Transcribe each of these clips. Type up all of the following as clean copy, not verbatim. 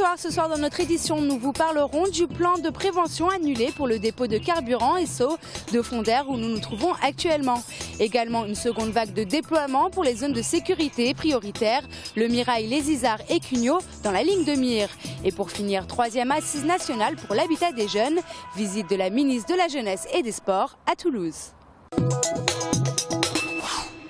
Bonsoir, ce soir dans notre édition, nous vous parlerons du plan de prévention annulé pour le dépôt de carburant Esso de Fondères où nous nous trouvons actuellement. Également une seconde vague de déploiement pour les zones de sécurité prioritaires, le Mirail, les Isards et Cugnot dans la ligne de mire. Et pour finir, 3e assise nationale pour l'habitat des jeunes, visite de la ministre de la Jeunesse et des Sports à Toulouse.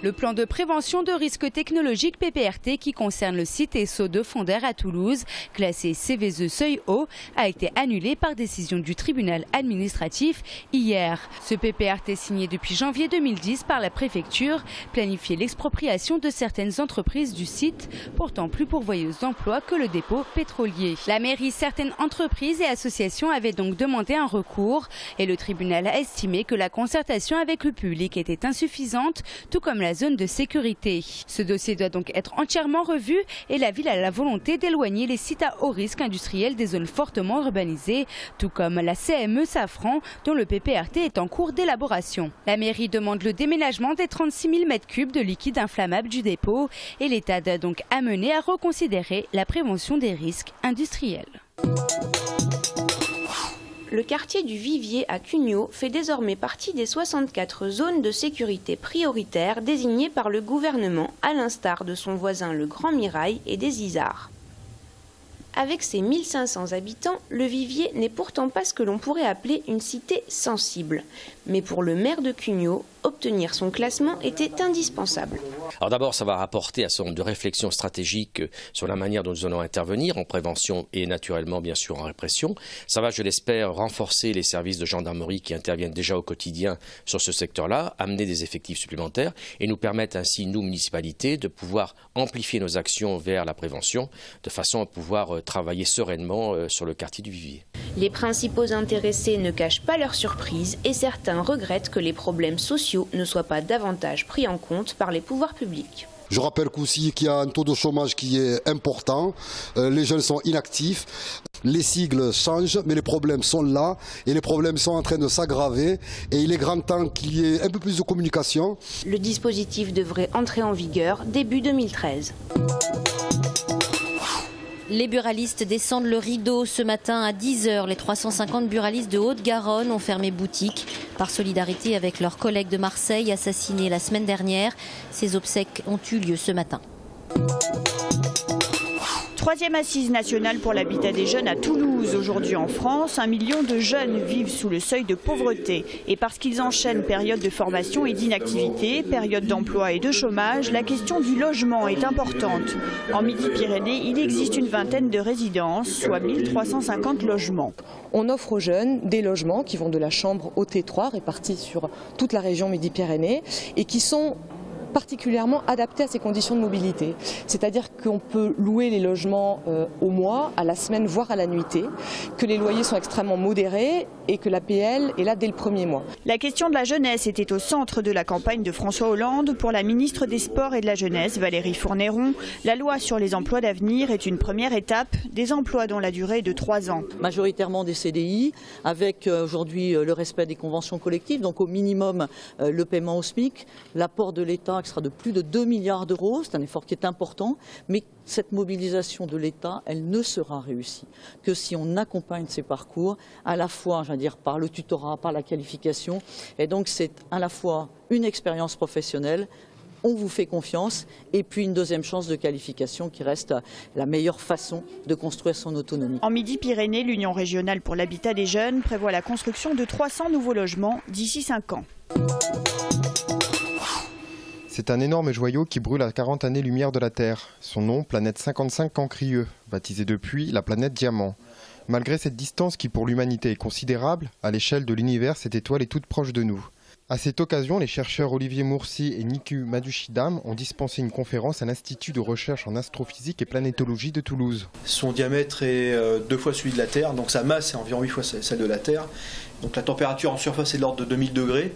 Le plan de prévention de risques technologiques PPRT qui concerne le site Esso de Fondères à Toulouse, classé Céveso seuil haut, a été annulé par décision du tribunal administratif hier. Ce PPRT signé depuis janvier 2010 par la préfecture planifiait l'expropriation de certaines entreprises du site, pourtant plus pourvoyeuses d'emplois que le dépôt pétrolier. La mairie, certaines entreprises et associations avaient donc demandé un recours et le tribunal a estimé que la concertation avec le public était insuffisante, tout comme la zone de sécurité. Ce dossier doit donc être entièrement revu et la ville a la volonté d'éloigner les sites à haut risque industriel des zones fortement urbanisées, tout comme la CME Safran dont le PPRT est en cours d'élaboration. La mairie demande le déménagement des 36 000 m3 de liquide inflammable du dépôt et l'État doit donc amener à reconsidérer la prévention des risques industriels. Le quartier du Vivier à Cugnot fait désormais partie des 64 zones de sécurité prioritaires désignées par le gouvernement, à l'instar de son voisin le Grand Mirail et des Isards. Avec ses 1500 habitants, le Vivier n'est pourtant pas ce que l'on pourrait appeler une cité sensible. Mais pour le maire de Cugnot, obtenir son classement était indispensable. Alors d'abord, ça va rapporter un certain nombre de réflexions stratégiques sur la manière dont nous allons intervenir en prévention et naturellement, bien sûr, en répression. Ça va, je l'espère, renforcer les services de gendarmerie qui interviennent déjà au quotidien sur ce secteur-là, amener des effectifs supplémentaires et nous permettre ainsi, nous, municipalités, de pouvoir amplifier nos actions vers la prévention de façon à pouvoir travailler sereinement sur le quartier du Vivier. Les principaux intéressés ne cachent pas leur surprise et certains regrettent que les problèmes sociaux ne soient pas davantage pris en compte par les pouvoirs publics. Je rappelle qu'aussi qu'il y a un taux de chômage qui est important, les jeunes sont inactifs, les sigles changent, mais les problèmes sont là et les problèmes sont en train de s'aggraver et il est grand temps qu'il y ait un peu plus de communication. Le dispositif devrait entrer en vigueur début 2013. Les buralistes descendent le rideau ce matin à 10 h. Les 350 buralistes de Haute-Garonne ont fermé boutique par solidarité avec leurs collègues de Marseille assassinés la semaine dernière. Ces obsèques ont eu lieu ce matin. 3e assise nationale pour l'habitat des jeunes à Toulouse. Aujourd'hui en France, 1 million de jeunes vivent sous le seuil de pauvreté. Et parce qu'ils enchaînent période de formation et d'inactivité, période d'emploi et de chômage, la question du logement est importante. En Midi-Pyrénées, il existe une vingtaine de résidences, soit 1350 logements. On offre aux jeunes des logements qui vont de la chambre au T3, répartis sur toute la région Midi-Pyrénées, et qui sont particulièrement adapté à ces conditions de mobilité. C'est-à-dire qu'on peut louer les logements au mois, à la semaine, voire à la nuitée, que les loyers sont extrêmement modérés et que l'APL est là dès le premier mois. La question de la jeunesse était au centre de la campagne de François Hollande. Pour la ministre des Sports et de la Jeunesse, Valérie Fournéron, la loi sur les emplois d'avenir est une première étape, des emplois dont la durée est de 3 ans. Majoritairement des CDI, avec aujourd'hui le respect des conventions collectives, donc au minimum le paiement au SMIC, l'apport de l'État qui sera de plus de 2 milliards d'euros, c'est un effort qui est important, mais cette mobilisation de l'État, elle ne sera réussie que si on accompagne ces parcours, à la fois, je veux dire, par le tutorat, par la qualification, et donc c'est à la fois une expérience professionnelle, on vous fait confiance, et puis une deuxième chance de qualification qui reste la meilleure façon de construire son autonomie. En Midi-Pyrénées, l'Union régionale pour l'habitat des jeunes prévoit la construction de 300 nouveaux logements d'ici 5 ans. C'est un énorme joyau qui brûle à 40 années-lumière de la Terre. Son nom, planète 55 Cancrieux, baptisée depuis la planète Diamant. Malgré cette distance qui pour l'humanité est considérable, à l'échelle de l'univers, cette étoile est toute proche de nous. À cette occasion, les chercheurs Olivier Mourcy et Niku Madhuchidam ont dispensé une conférence à l'Institut de recherche en astrophysique et planétologie de Toulouse. Son diamètre est 2 fois celui de la Terre, donc sa masse est environ 8 fois celle de la Terre. Donc la température en surface est de l'ordre de 2000 degrés.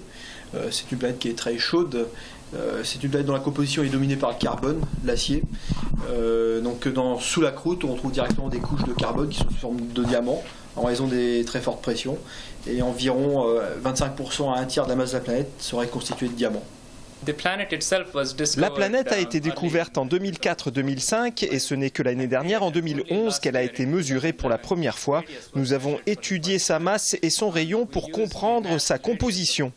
C'est une planète qui est très chaude. C'est une planète dont la composition est dominée par le carbone, l'acier. Donc sous la croûte, on trouve directement des couches de carbone qui sont sous forme de diamants en raison des très fortes pressions. Et environ 25% à un tiers de la masse de la planète serait constituée de diamants. La planète a été découverte en 2004-2005 et ce n'est que l'année dernière, en 2011, qu'elle a été mesurée pour la première fois. Nous avons étudié sa masse et son rayon pour comprendre sa composition.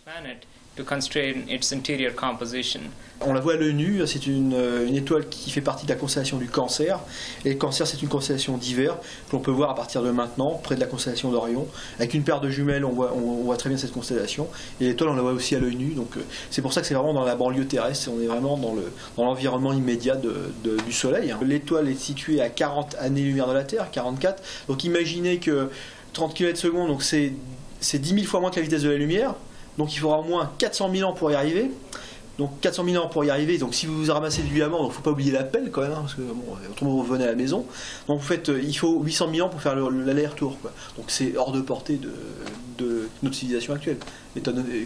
On la voit à l'œil nu, c'est une étoile qui fait partie de la constellation du Cancer. Et le Cancer, c'est une constellation d'hiver que l'on peut voir à partir de maintenant, près de la constellation d'Orion. Avec une paire de jumelles, on voit très bien cette constellation. Et l'étoile, on la voit aussi à l'œil nu. Donc c'est pour ça que c'est vraiment dans la banlieue terrestre. On est vraiment dans l'environnement immédiat du Soleil. L'étoile est située à 40 années-lumière de la Terre, 44. Donc imaginez que 30 km/s, donc c'est 10 000 fois moins que la vitesse de la lumière. Donc il faudra au moins 400 000 ans pour y arriver. Donc 400 000 ans pour y arriver. Donc si vous ramassez du diamant, il ne faut pas oublier l'appel quand même, parce que autrement vous revenez à la maison. Donc il faut 800 000 ans pour faire l'aller-retour. Donc c'est hors de portée de notre civilisation actuelle.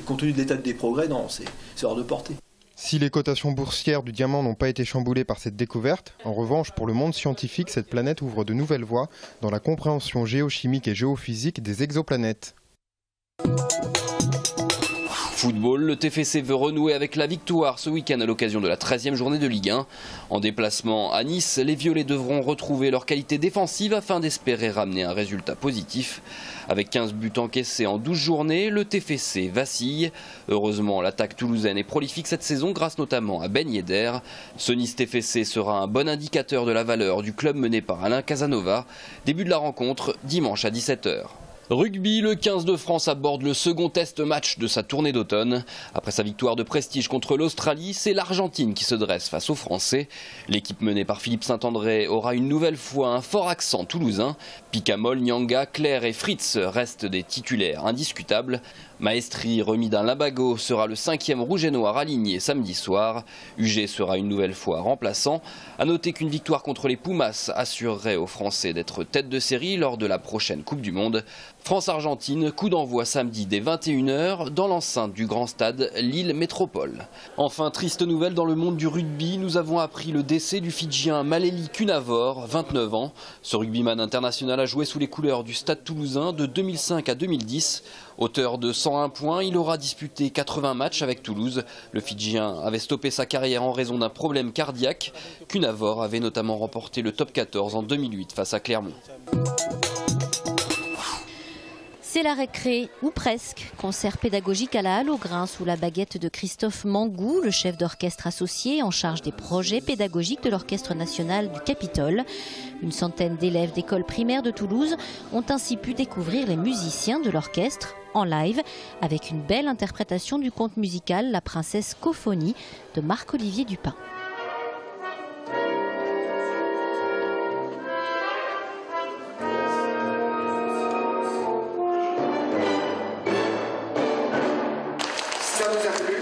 Compte tenu de l'état des progrès, non, c'est hors de portée. Si les cotations boursières du diamant n'ont pas été chamboulées par cette découverte, en revanche, pour le monde scientifique, cette planète ouvre de nouvelles voies dans la compréhension géochimique et géophysique des exoplanètes. Football, le TFC veut renouer avec la victoire ce week-end à l'occasion de la 13e journée de Ligue 1. En déplacement à Nice, les Violets devront retrouver leur qualité défensive afin d'espérer ramener un résultat positif. Avec 15 buts encaissés en 12 journées, le TFC vacille. Heureusement, l'attaque toulousaine est prolifique cette saison grâce notamment à Ben Yedder. Ce Nice TFC sera un bon indicateur de la valeur du club mené par Alain Casanova. Début de la rencontre dimanche à 17 h. Rugby, le 15 de France aborde le second test match de sa tournée d'automne. Après sa victoire de prestige contre l'Australie, c'est l'Argentine qui se dresse face aux Français. L'équipe menée par Philippe Saint-André aura une nouvelle fois un fort accent toulousain. Picamol, Nyanga, Claire et Fritz restent des titulaires indiscutables. Maestri, remis d'un Labago, sera le 5e rouge et noir aligné samedi soir. UG sera une nouvelle fois remplaçant. A noter qu'une victoire contre les Pumas assurerait aux Français d'être tête de série lors de la prochaine Coupe du Monde. France-Argentine, coup d'envoi samedi dès 21 h dans l'enceinte du grand stade Lille Métropole. Enfin, triste nouvelle dans le monde du rugby, nous avons appris le décès du Fidjien Maleli Kunavor, 29 ans. Ce rugbyman international a joué sous les couleurs du Stade Toulousain de 2005 à 2010. Auteur de 101 points, il aura disputé 80 matchs avec Toulouse. Le Fidjien avait stoppé sa carrière en raison d'un problème cardiaque. Kunavor avait notamment remporté le top 14 en 2008 face à Clermont. C'est la récré, ou presque. Concert pédagogique à la Halle aux Grains sous la baguette de Christophe Mangou, le chef d'orchestre associé en charge des projets pédagogiques de l'Orchestre national du Capitole. Une centaine d'élèves d'école primaire de Toulouse ont ainsi pu découvrir les musiciens de l'orchestre en live avec une belle interprétation du conte musical La Princesse Cophonie de Marc-Olivier Dupin. Ça vous a plu ?